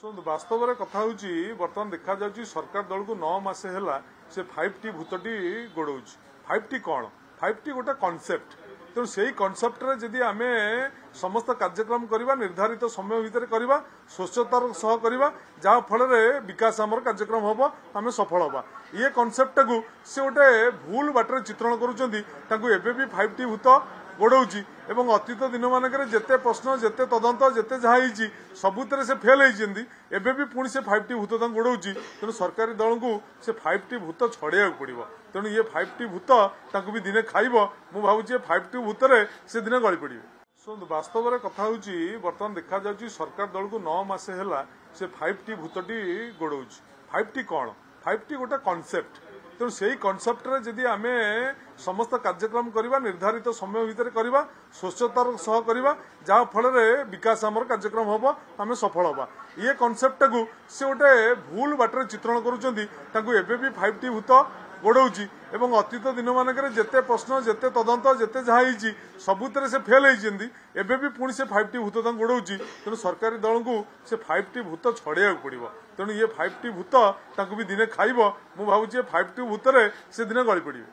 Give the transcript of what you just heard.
शुणु वास्तव में कथा बर्तमान देखा जाऊँगी सरकार दल को 9 मास है से 5T भूतटी गोड़ 5T कौन 5T गोटे कनसेप्ट तेणु से कनसेप्ट जदि आम समस्त कार्यक्रम करवा निर्धारित समय भितर करवा स्वच्छतार सह करवा जहाँ फल विकास आमर कार्यक्रम हम आम सफल हवा ये कनसेप्ट को सी गोटे भूल बाटर चित्रण करुँच 5T भूत गोड़ौची एवं अतीत दिन मानक जिते प्रश्न जिते तदंत जिते जहाँ सबुत से फेल होती एवं भी पुणी से 5T भूत गोड़ौची तेणु सरकारी दल को से 5T भूत छड़े पड़ो तेणु ये 5T भूत भी दिने खाइब मु भावुँ 5T भूत से दिने गली पड़े शुणु वास्तव में कथा बर्तमान देखा जाऊँगी सरकार दल को 9 मास है से 5T भूतटी गोड़ 5T कौन 5T गोटे कनसेप्ट तेणु से कनसेप्ट जदि आम समस्त कार्यक्रम करवा निर्धारित समय भितर करवा स्वच्छतार सह करवा जहाँ फल विकास आमर कार्यक्रम हम आम सफल हवा ये कनसेप्ट को सी गोटे भूल बाटर चित्रण करुँच 5T भूत गोड़ौची एवं अतीत दिन मानक जिते प्रश्न जिते तदंत जिते जहाँ सबुत से फेल होती एवं भी पुणी से 5T भूत गोड़ौची तेणु सरकारी दल को से 5T भूत छड़े पड़ो तेणु ये 5T भूत भी दिने खाइब मु भावुँ 5T भूत से दिने गली पड़े।